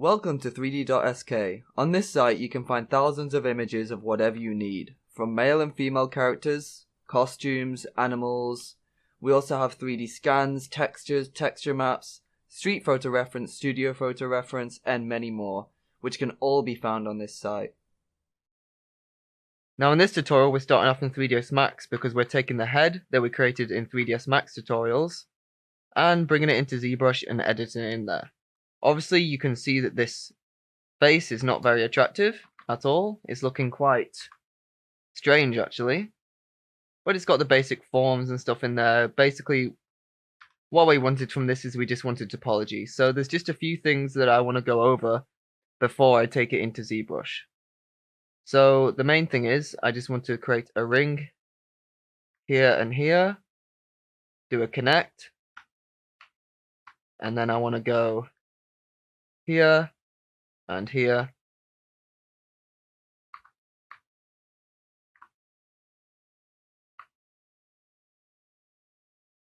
Welcome to 3D.sk. On this site you can find thousands of images of whatever you need, from male and female characters, costumes, animals. We also have 3D scans, textures, texture maps, street photo reference, studio photo reference, and many more, which can all be found on this site. Now in this tutorial we're starting off in 3ds Max because we're taking the head that we created in 3ds Max tutorials and bringing it into Zbrush and editing it in there. Obviously you can see that this face is not very attractive at all. It's looking quite strange actually. But it's got the basic forms and stuff in there. Basically what we wanted from this is we just wanted topology. So there's just a few things that I want to go over before I take it into Zbrush. So the main thing is I just want to create a ring here and here, do a connect, and then I want to go here and here,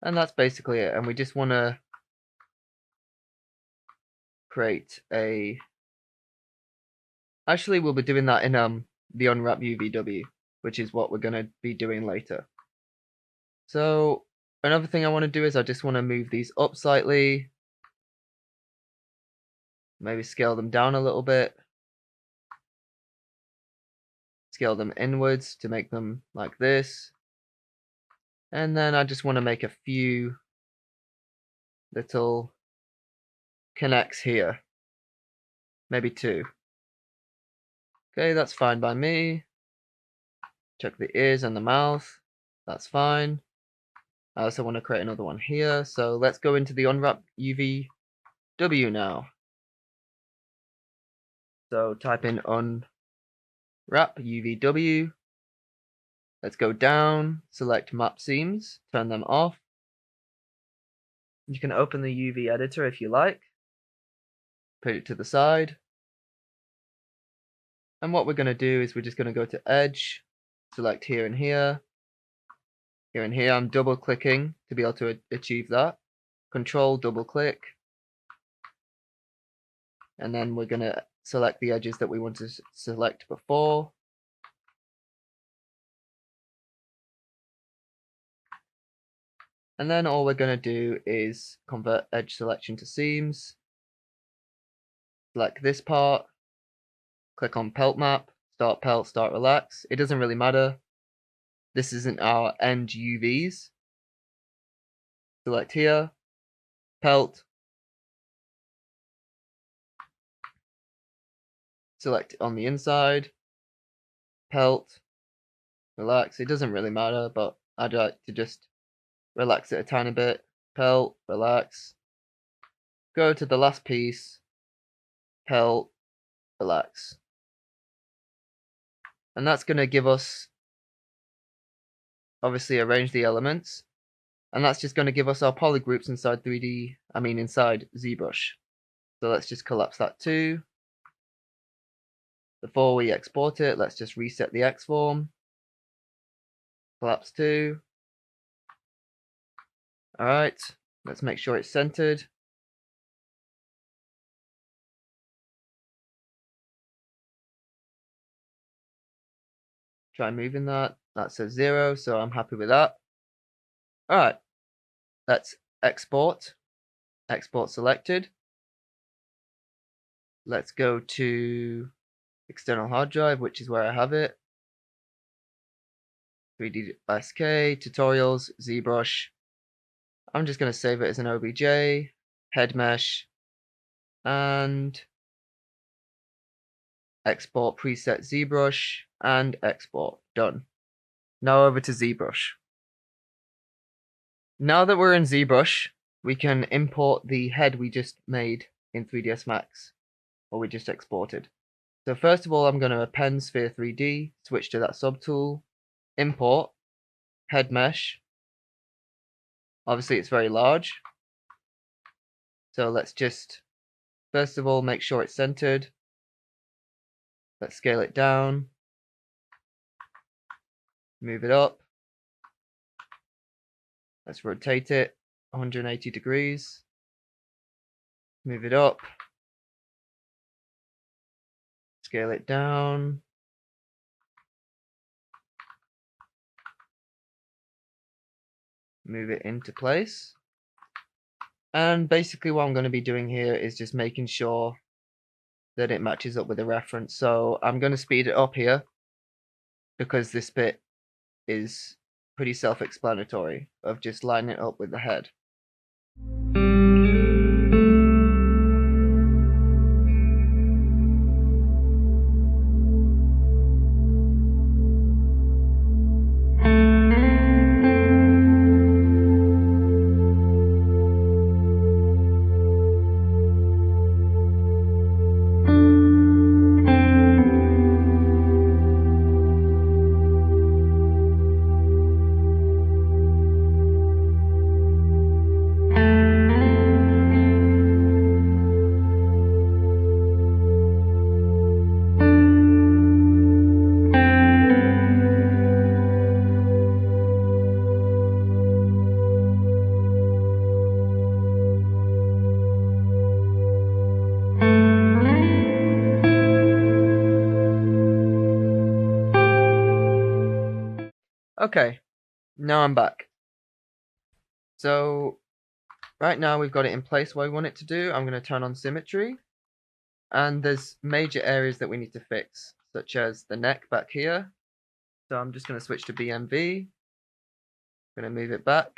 and that's basically it. And we just want to create a, actually we'll be doing that in the unwrap UVW, which is what we're going to be doing later. So another thing I want to do is I just want to move these up slightly, maybe scale them down a little bit, scale them inwards to make them like this, and then I just want to make a few little connects here, maybe 2. Okay, that's fine by me. Check the ears and the mouth, that's fine. I also want to create another one here, so let's go into the unwrap UVW now. So type in unwrap UVW. Let's go down, select map seams, turn them off. You can open the UV editor if you like. Put it to the side. And what we're going to do is we're just going to go to edge, select here and here. Here and here, I'm double clicking to be able to achieve that. Control, double click. And then we're going to select the edges that we want to select before. And then all we're going to do is convert edge selection to seams. Select this part. Click on pelt map. Start pelt, start relax. It doesn't really matter. This isn't our end UVs. Select here. Pelt. Select on the inside. Pelt. Relax. It doesn't really matter, but I'd like to just relax it a tiny bit. Pelt, relax. Go to the last piece. Pelt, relax. And that's going to give us, obviously arrange the elements. And that's just going to give us our polygroups inside inside ZBrush. So let's just collapse that too. Before we export it, let's just reset the X form. Collapse 2. Alright, let's make sure it's centered. Try moving that. That says 0, so I'm happy with that. Alright, let's export. Export selected. Let's go to external hard drive, which is where I have it. 3D.sk, tutorials, ZBrush. I'm just going to save it as an OBJ, head mesh, and export preset ZBrush, and export. Done. Now over to ZBrush. Now that we're in ZBrush, we can import the head we just made in 3ds Max, or we just exported. So first of all, I'm going to append Sphere 3D, switch to that subtool, import, head mesh. Obviously it's very large. So let's just, first of all, make sure it's centered. Let's scale it down. Move it up. Let's rotate it 180 degrees. Move it up. Scale it down. Move it into place. And basically what I'm going to be doing here is just making sure that it matches up with the reference. So I'm going to speed it up here because this bit is pretty self-explanatory of just lining it up with the head. Okay, now I'm back. So right now we've got it in place what we want it to do. I'm going to turn on symmetry, and there's major areas that we need to fix, such as the neck back here. So I'm just going to switch to BMV. I'm going to move it back.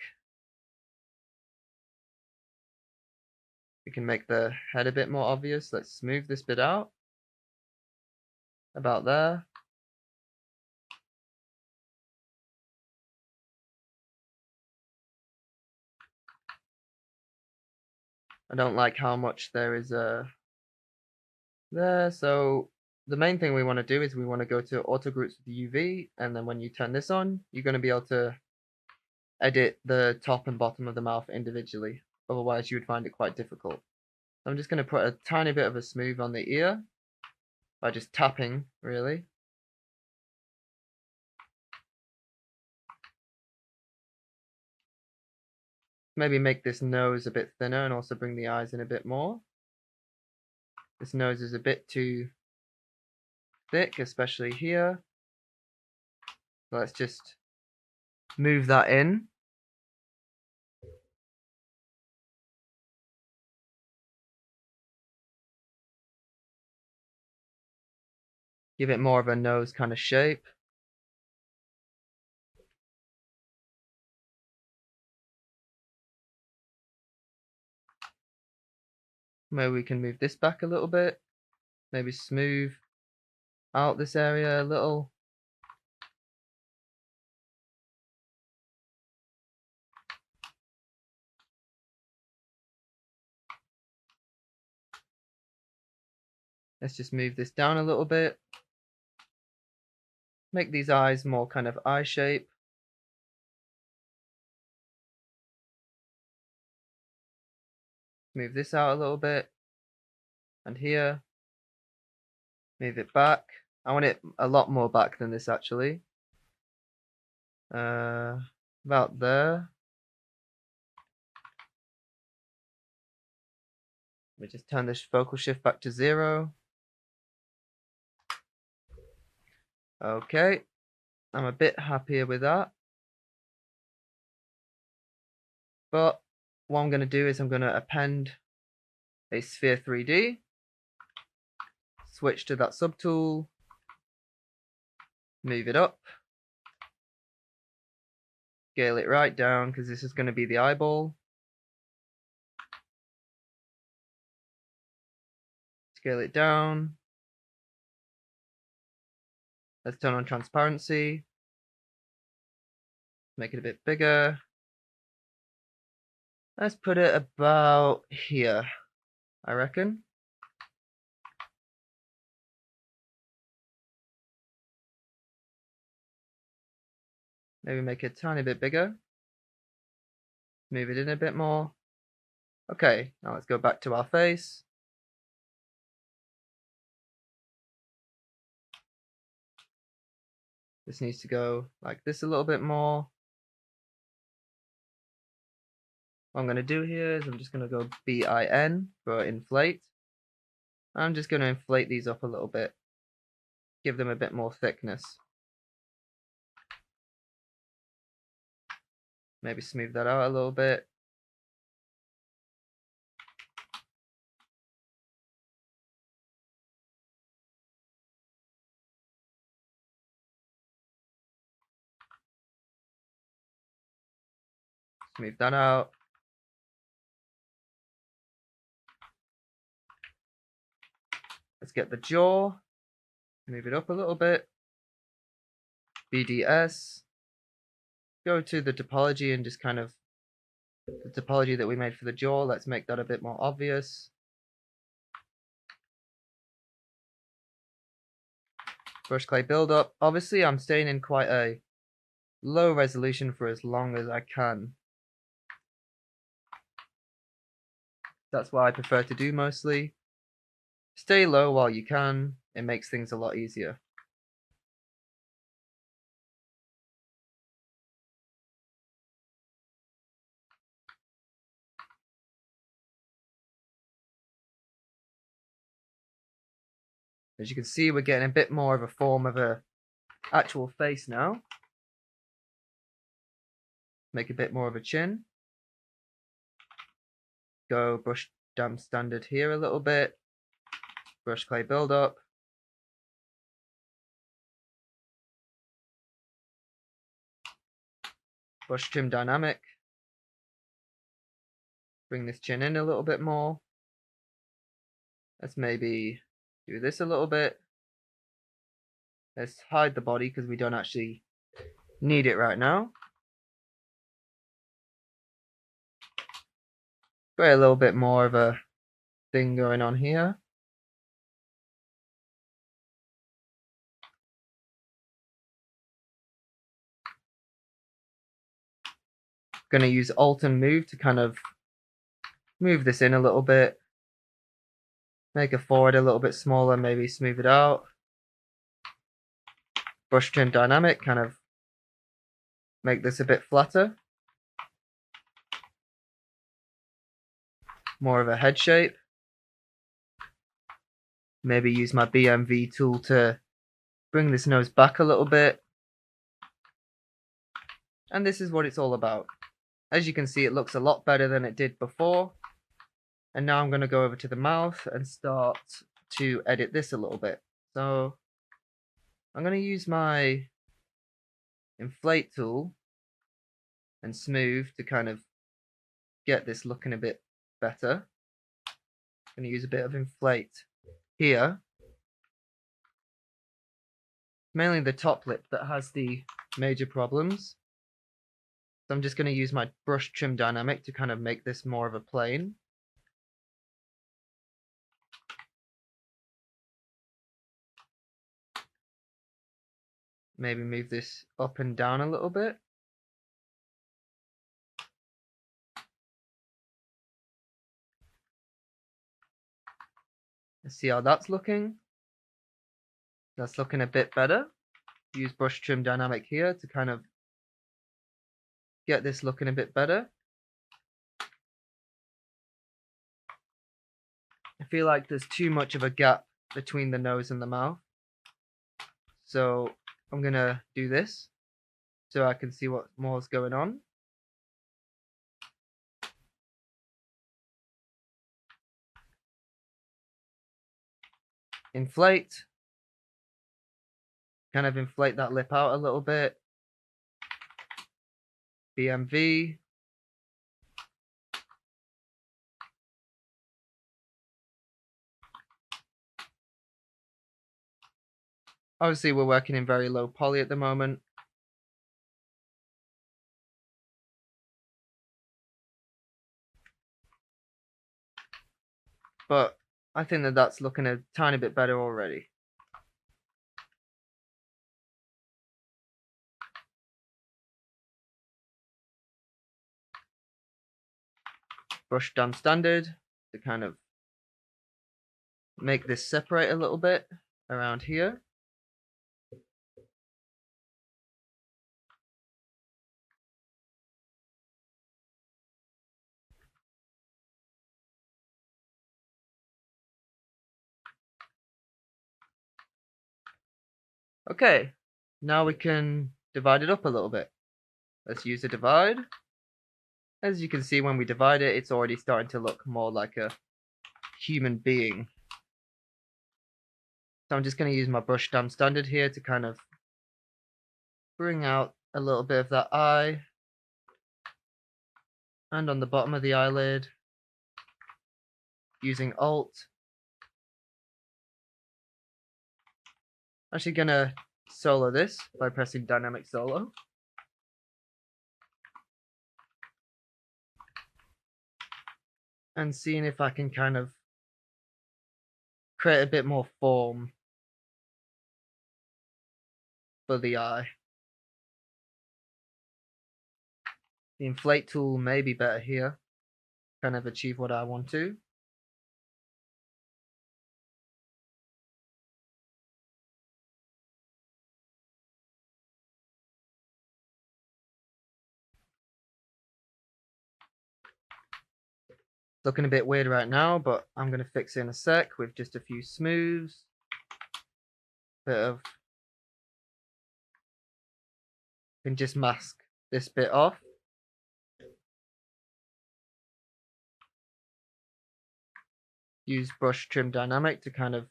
We can make the head a bit more obvious. Let's smooth this bit out. About there. I don't like how much there is there, so the main thing we want to do is we want to go to auto groups with UV, and then when you turn this on, you're going to be able to edit the top and bottom of the mouth individually. Otherwise you would find it quite difficult. So I'm just going to put a tiny bit of a smooth on the ear by just tapping, really. Maybe make this nose a bit thinner and also bring the eyes in a bit more. This nose is a bit too thick, especially here. So let's just move that in. Give it more of a nose kind of shape. Maybe we can move this back a little bit. Maybe smooth out this area a little. Let's just move this down a little bit. Make these eyes more kind of eye shape. Move this out a little bit. And here. Move it back. I want it a lot more back than this actually. About there. Let me just turn this focal shift back to 0. Okay, I'm a bit happier with that. But what I'm going to do is I'm going to append a sphere 3D. Switch to that subtool. Move it up. Scale it right down because this is going to be the eyeball. Scale it down. Let's turn on transparency. Make it a bit bigger. Let's put it about here, I reckon. Maybe make it a tiny bit bigger. Move it in a bit more. Okay, now let's go back to our face. This needs to go like this a little bit more. What I'm going to do here is I'm just going to go BIN for inflate. I'm just going to inflate these up a little bit. give them a bit more thickness. Maybe smooth that out a little bit. Smooth that out. Let's get the jaw. Move it up a little bit. BDS. Go to the topology and just kind of the topology that we made for the jaw. Let's make that a bit more obvious. Brush clay buildup. Obviously, I'm staying in quite a low resolution for as long as I can. That's what I prefer to do mostly. Stay low while you can. It makes things a lot easier. As you can see, we're getting a bit more of a form of a actual face now. Make a bit more of a chin. Go brush damp standard here a little bit. Brush clay buildup. Brush trim dynamic. Bring this chin in a little bit more. Let's maybe do this a little bit. Let's hide the body because we don't actually need it right now. Got a little bit more of a thing going on here. Going to use Alt and Move to kind of move this in a little bit. Make it forward a little bit smaller, maybe smooth it out. Brush trim dynamic, kind of make this a bit flatter. More of a head shape. Maybe use my BMV tool to bring this nose back a little bit. And this is what it's all about. As you can see, it looks a lot better than it did before. And now I'm going to go over to the mouth and start to edit this a little bit. So I'm going to use my inflate tool and smooth to kind of get this looking a bit better. I'm going to use a bit of inflate here. Mainly the top lip that has the major problems. So I'm just going to use my brush trim dynamic to kind of make this more of a plane. Maybe move this up and down a little bit. Let's see how that's looking. That's looking a bit better. Use brush trim dynamic here to kind of get this looking a bit better. I feel like there's too much of a gap between the nose and the mouth. So I'm gonna do this so I can see what more is going on. Inflate. Kind of inflate that lip out a little bit. BMV. Obviously, we're working in very low poly at the moment. But I think that that's looking a tiny bit better already. Brush down standard to kind of make this separate a little bit around here. Okay, now we can divide it up a little bit. Let's use a divide. As you can see, when we divide it, it's already starting to look more like a human being. So I'm just going to use my brush stamp standard here to kind of bring out a little bit of that eye. And on the bottom of the eyelid, using Alt. Actually going to solo this by pressing Dynamic Solo. And seeing if I can kind of create a bit more form for the eye. The inflate tool may be better here, kind of achieve what I want to. Looking a bit weird right now, but I'm going to fix it in a sec with just a few smooths. Bit of... can just mask this bit off. Use brush trim dynamic to kind of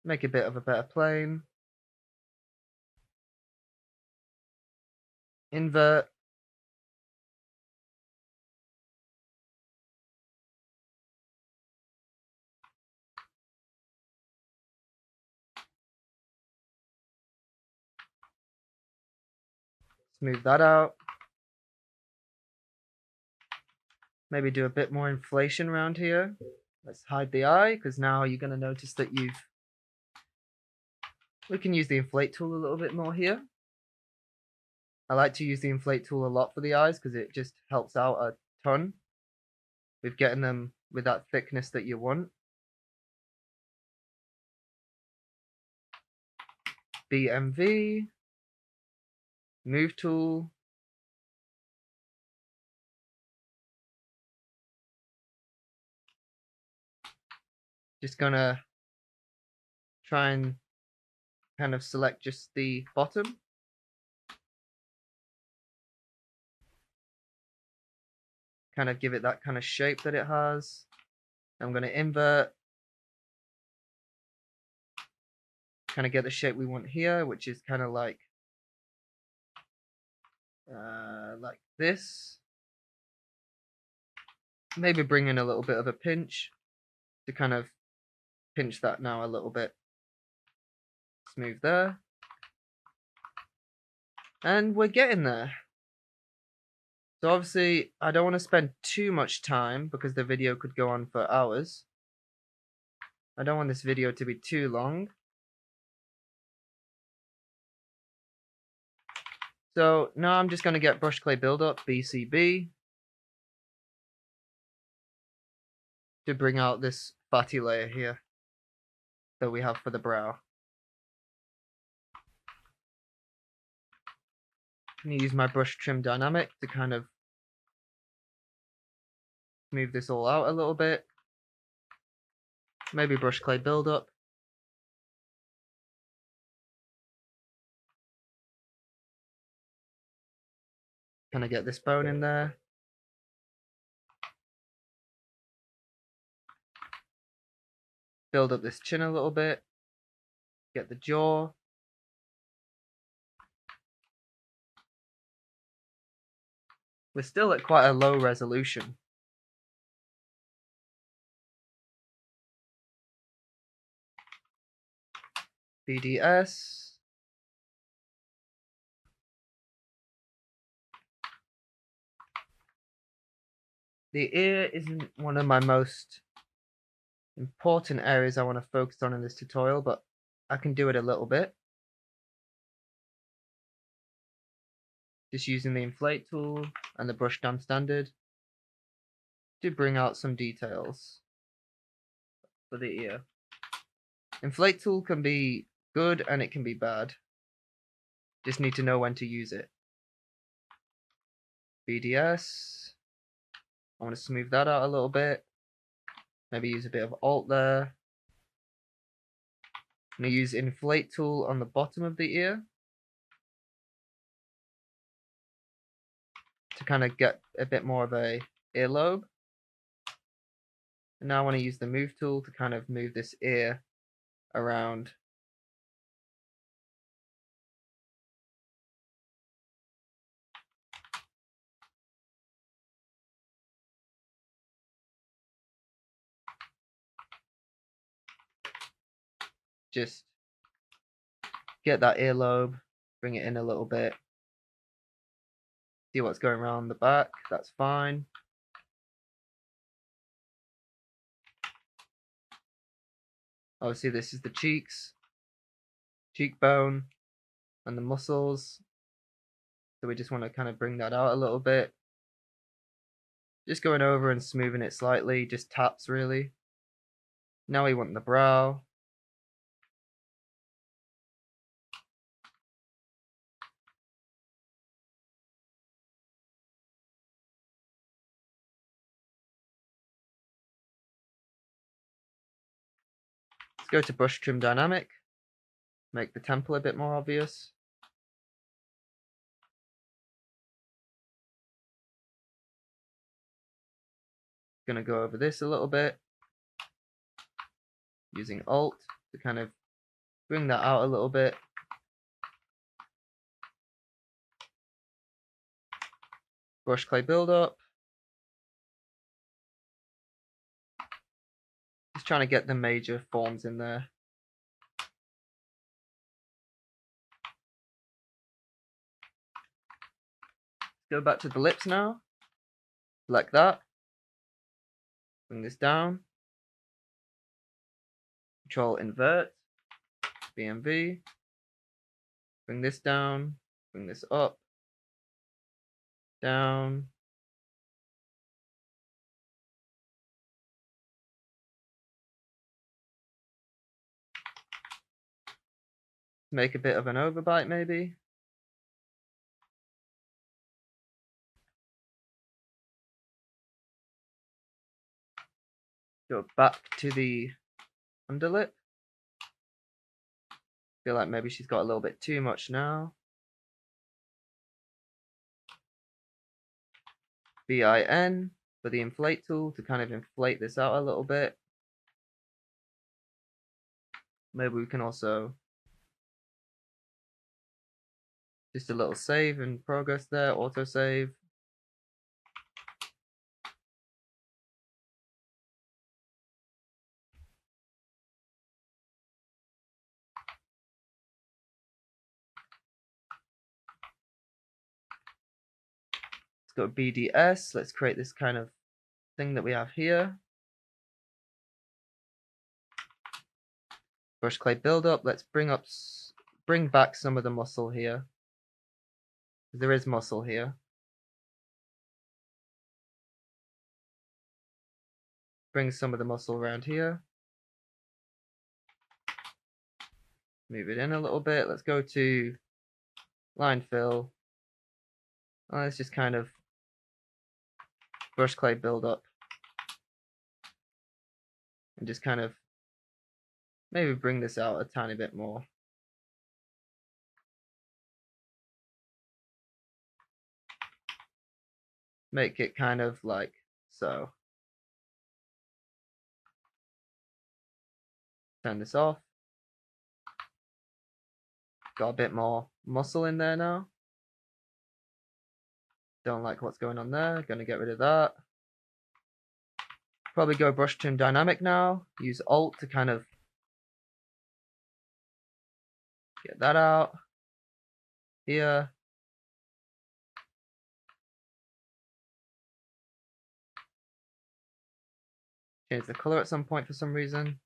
make a bit of a better plane. Invert. Smooth that out. Maybe do a bit more inflation around here. Let's hide the eye, because now you're going to notice that we can use the inflate tool a little bit more here. I like to use the inflate tool a lot for the eyes because it just helps out a ton with getting them with that thickness that you want. BMV, move tool. Just gonna try and kind of select just the bottom. Kind of give it that kind of shape that it has. I'm gonna invert. Kind of get the shape we want here, which is kind of like this. Maybe bring in a little bit of a pinch to kind of pinch that now a little bit. Smooth there. And we're getting there. So obviously, I don't want to spend too much time because the video could go on for hours. I don't want this video to be too long. So now I'm just going to get brush clay buildup, BCB, to bring out this fatty layer here that we have for the brow. I'm going to use my brush trim dynamic to kind of move this all out a little bit. Maybe brush clay buildup. Kind of get this bone in there. Build up this chin a little bit. Get the jaw. We're still at quite a low resolution. BDS. The ear isn't one of my most important areas I want to focus on in this tutorial, but I can do it a little bit. Just using the inflate tool and the brush stamp standard to bring out some details for the ear. Inflate tool can be good and it can be bad. Just need to know when to use it. BDS. I want to smooth that out a little bit. Maybe use a bit of Alt there. I'm going to use inflate tool on the bottom of the ear to kind of get a bit more of a earlobe. And now I want to use the move tool to kind of move this ear around. Just get that earlobe, bring it in a little bit. See what's going around the back, that's fine. Obviously this is the cheeks, cheekbone, and the muscles. So we just want to kind of bring that out a little bit. Just going over and smoothing it slightly, just taps really. Now we want the brow. Let's go to brush trim dynamic. Make the temple a bit more obvious. Gonna go over this a little bit. Using Alt to kind of bring that out a little bit. Brush clay buildup. Just trying to get the major forms in there. Go back to the lips now. Like that. Bring this down. Control invert. BMV. Bring this down. Bring this up. Down. Make a bit of an overbite maybe. Go back to the underlip. Feel like maybe she's got a little bit too much now. BIN for the inflate tool to kind of inflate this out a little bit. Maybe we can also just a little save and progress there, auto save. Let's go BDS. Let's create this kind of thing that we have here. Brush clay buildup. Let's bring back some of the muscle here. There is muscle here. Bring some of the muscle around here. Move it in a little bit. Let's go to line fill. Let's just kind of brush clay buildup. And just kind of maybe bring this out a tiny bit more. Make it kind of like so. Turn this off. Got a bit more muscle in there now. Don't like what's going on there. Gonna get rid of that. Probably go brush trim dynamic now. Use Alt to kind of get that out. Here. Change the color at some point for some reason.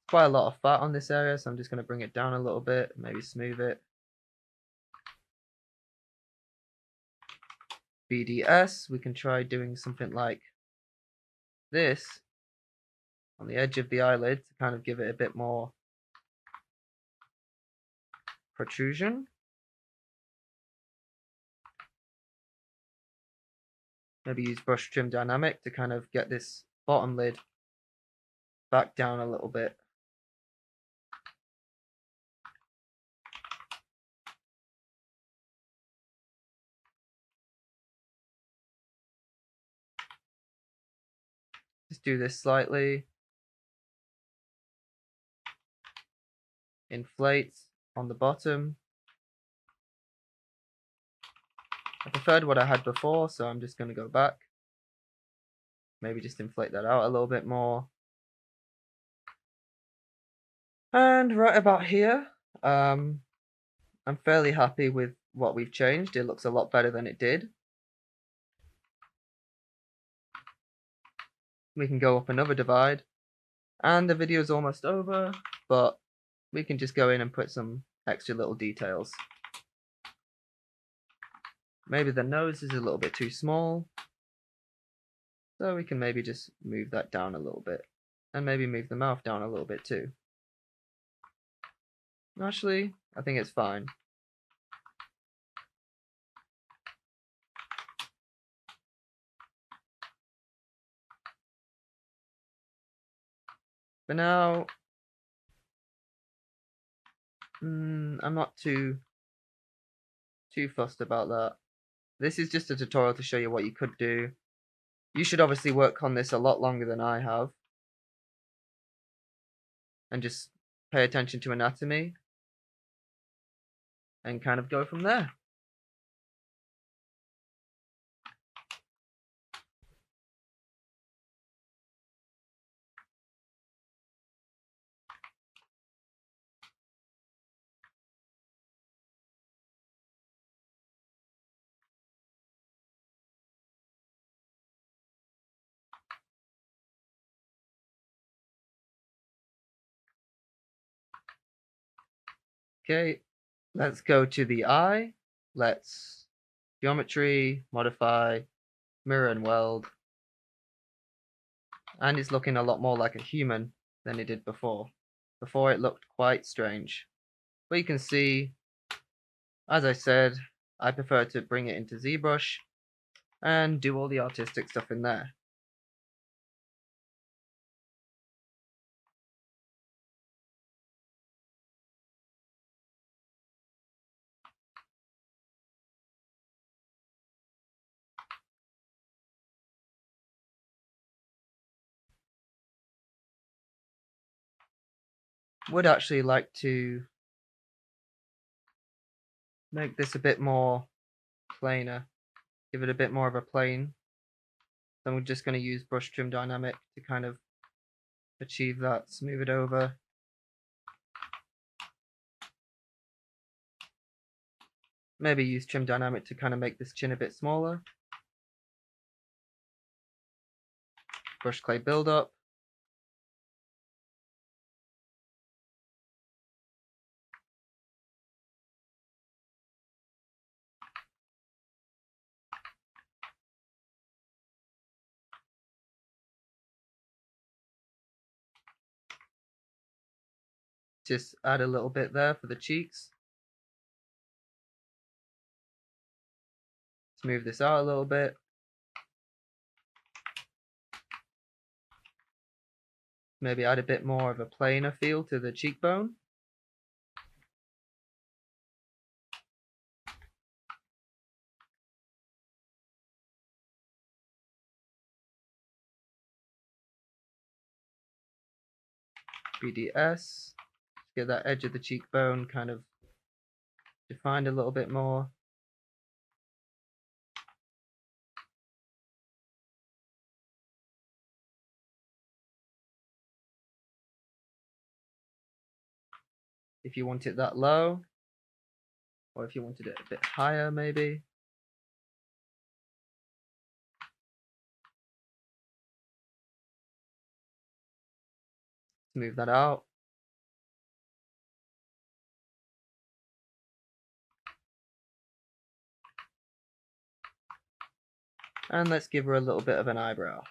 Quite a lot of fat on this area, so I'm just going to bring it down a little bit, maybe smooth it. BDS, we can try doing something like this on the edge of the eyelid to kind of give it a bit more protrusion. Maybe use brush trim dynamic to kind of get this bottom lid back down a little bit. Just do this slightly. Inflate on the bottom. I preferred what I had before, so I'm just going to go back. Maybe just inflate that out a little bit more. And right about here, I'm fairly happy with what we've changed. It looks a lot better than it did. We can go up another divide, and the video is almost over, but we can just go in and put some extra little details. Maybe the nose is a little bit too small, so we can maybe just move that down a little bit, and maybe move the mouth down a little bit too. Actually, I think it's fine. For now, I'm not too fussed about that. This is just a tutorial to show you what you could do. You should obviously work on this a lot longer than I have, and just pay attention to anatomy and kind of go from there. Okay, let's go to the eye. Let's geometry, modify, mirror and weld. And it's looking a lot more like a human than it did before. Before it looked quite strange. But you can see, as I said, I prefer to bring it into Zbrush and do all the artistic stuff in there. Would actually like to make this a bit more plainer, give it a bit more of a plane. So I'm just going to use brush trim dynamic to kind of achieve that, smooth it over. Maybe use trim dynamic to kind of make this chin a bit smaller. Brush clay buildup. Just add a little bit there for the cheeks. Smooth this out a little bit. Maybe add a bit more of a plainer feel to the cheekbone. BDS. Get that edge of the cheekbone kind of defined a little bit more. If you want it that low, or if you wanted it a bit higher maybe. Smooth that out. And let's give her a little bit of an eyebrow.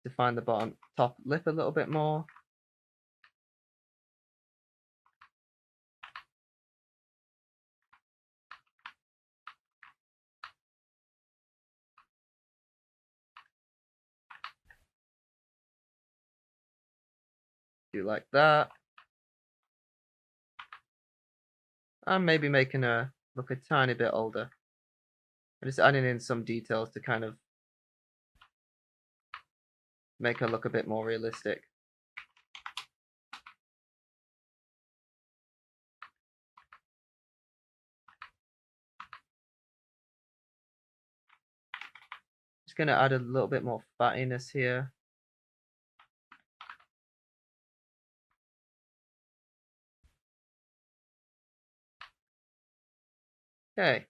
Define the top lip a little bit more. Do like that. And maybe making her look a tiny bit older. I'm just adding in some details to kind of make her look a bit more realistic. Just going to add a little bit more fattiness here. Okay.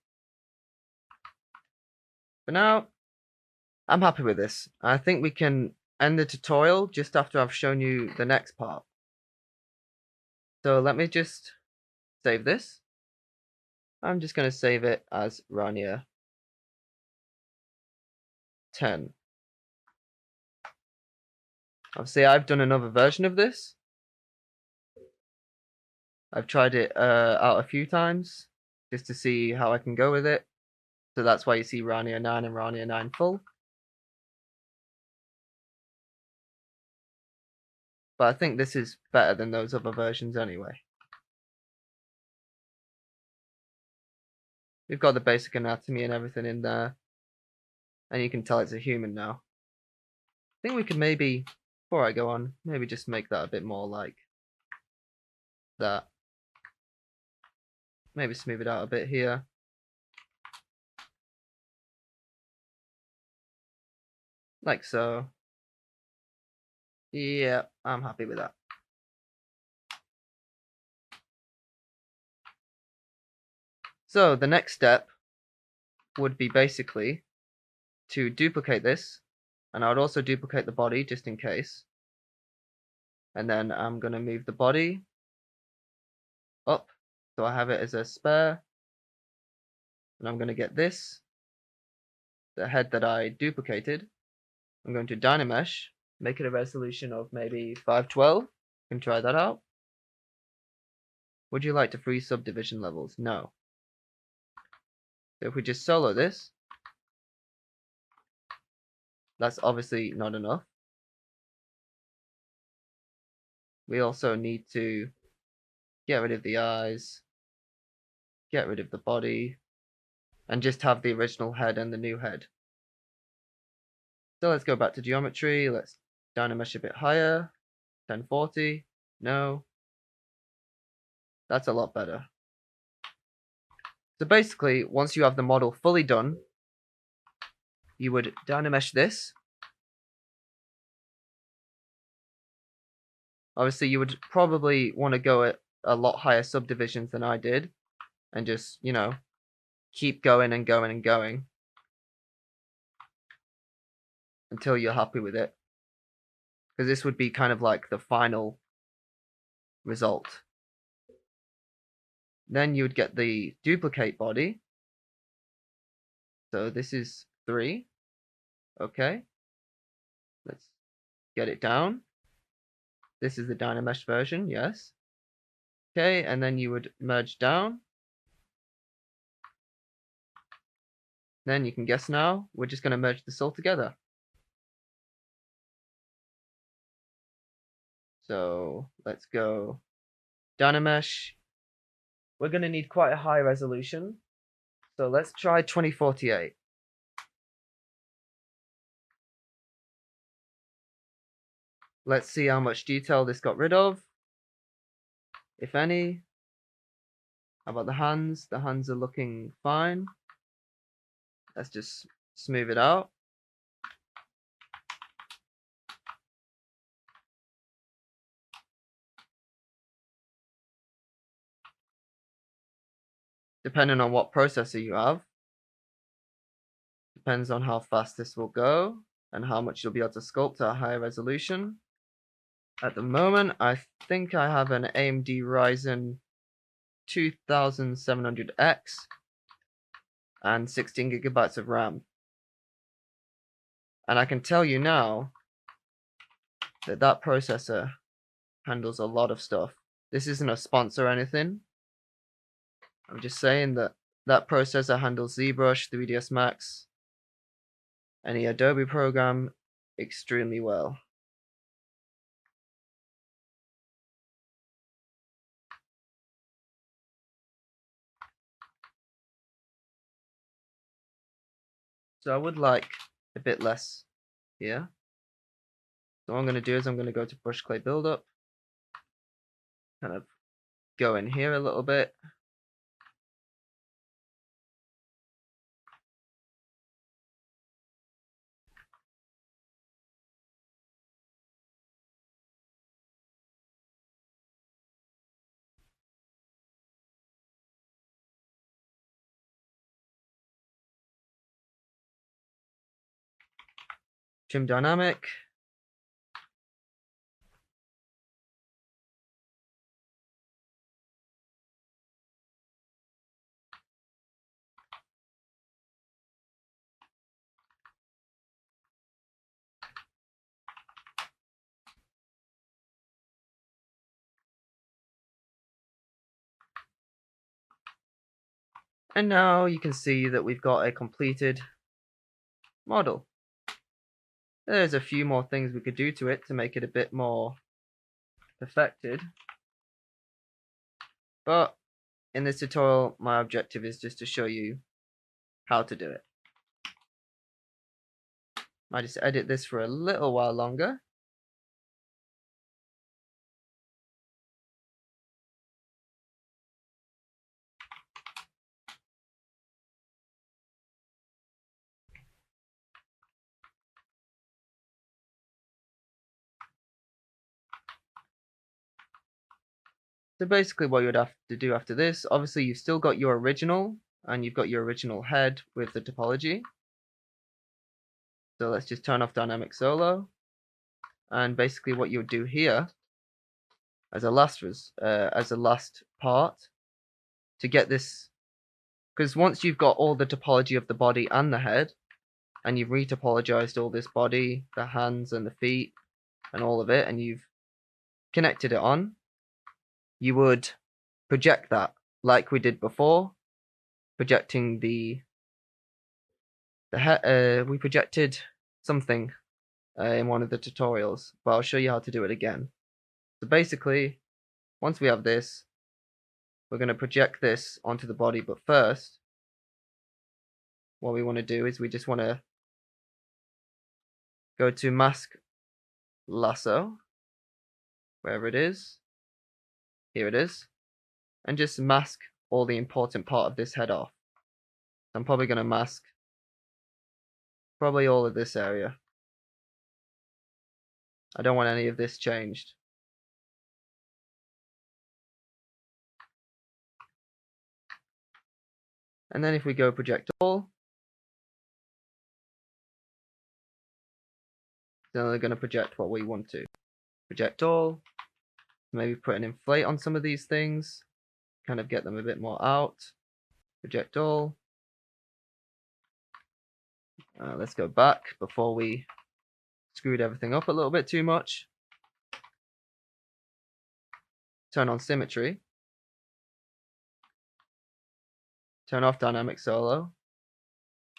For now, I'm happy with this. I think we can end the tutorial just after I've shown you the next part. So let me just save this. I'm just going to save it as Rania 10. Obviously, I've done another version of this. I've tried it out a few times just to see how I can go with it. So that's why you see Rania 9 and Rania 9 full. But I think this is better than those other versions anyway. We've got the basic anatomy and everything in there. And you can tell it's a human now. I think we could maybe, before I go on, maybe just make that a bit more like that. Maybe smooth it out a bit here. Like so. Yeah, I'm happy with that. So the next step would be basically to duplicate this, and I would also duplicate the body just in case. And then I'm going to move the body up so I have it as a spare. And I'm going to get this, the head that I duplicated. I'm going to Dynamesh, make it a resolution of maybe 512. You can try that out. Would you like to freeze subdivision levels? No. So if we just solo this, that's obviously not enough. We also need to get rid of the eyes, get rid of the body, and just have the original head and the new head. So let's go back to geometry. Let's Dynamesh a bit higher. 1040. No. That's a lot better. So basically, once you have the model fully done, you would Dynamesh this. Obviously, you would probably want to go at a lot higher subdivisions than I did, and just, you know, keep going and going and going until you're happy with it. Because this would be kind of like the final result. Then you would get the duplicate body. So this is 3. Okay. Let's get it down. This is the Dynamesh version, yes. Okay, and then you would merge down. Then you can guess now, we're just going to merge this all together. So let's go Dynamesh. We're going to need quite a high resolution. So let's try 2048. Let's see how much detail this got rid of, if any. How about the hands? The hands are looking fine. Let's just smooth it out. Depending on what processor you have, depends on how fast this will go and how much you'll be able to sculpt at a higher resolution. At the moment, I think I have an AMD Ryzen 2700X and 16 gigabytes of RAM. And I can tell you now that that processor handles a lot of stuff. This isn't a sponsor or anything. I'm just saying that that processor handles Zbrush, 3ds Max, any Adobe program extremely well. So I would like a bit less here. So what I'm going to do is I'm going to go to brush clay buildup, kind of go in here a little bit. Trim dynamic. And now you can see that we've got a completed model. There's a few more things we could do to it to make it a bit more perfected. But in this tutorial, my objective is just to show you how to do it. I just edit this for a little while longer. So basically what you would have to do after this, obviously you've still got your original, and you've got your original head with the topology. So let's just turn off dynamic solo. And basically what you would do here as a last part to get this, because once you've got all the topology of the body and the head, and you've retopologized all this body, the hands and the feet and all of it, and you've connected it on, you would project that like we did before, projecting we projected something in one of the tutorials, but I'll show you how to do it again. So basically, once we have this, we're going to project this onto the body, but first what we want to do is we just want to go to mask lasso, wherever it is, here it is, and just mask all the important part of this head off. I'm probably going to mask probably all of this area. I don't want any of this changed. And then if we go project all, then we're going to project what we want to. Project all, maybe put an inflate on some of these things, kind of get them a bit more out. Project all. Let's go back before we screwed everything up a little bit too much. Turn on symmetry. Turn off dynamic solo.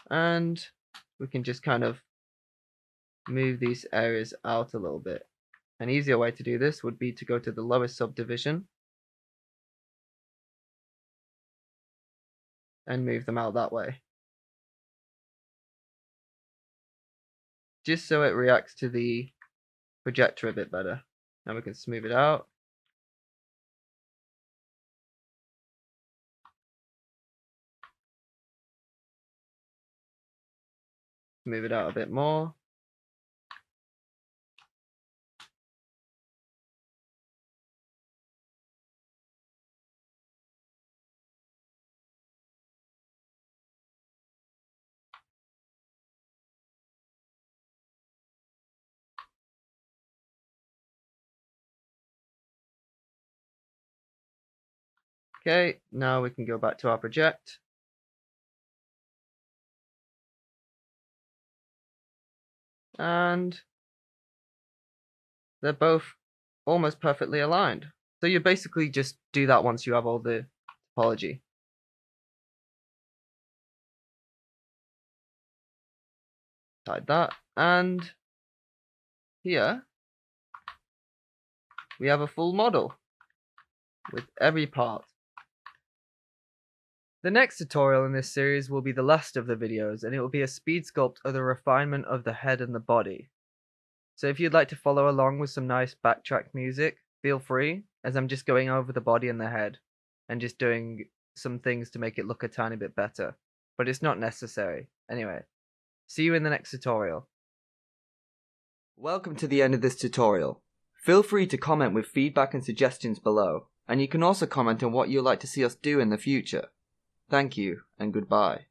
And we can just kind of move these areas out a little bit. An easier way to do this would be to go to the lowest subdivision and move them out that way. Just so it reacts to the projector a bit better. Now we can smooth it out. Move it out a bit more. Okay, now we can go back to our project. And they're both almost perfectly aligned. So you basically just do that once you have all the topology. Hide that, and here we have a full model with every part. The next tutorial in this series will be the last of the videos, and it will be a speed sculpt of the refinement of the head and the body. So if you'd like to follow along with some nice backtrack music, feel free, as I'm just going over the body and the head, and just doing some things to make it look a tiny bit better. But it's not necessary. Anyway, see you in the next tutorial. Welcome to the end of this tutorial. Feel free to comment with feedback and suggestions below, and you can also comment on what you'd like to see us do in the future. Thank you, and goodbye.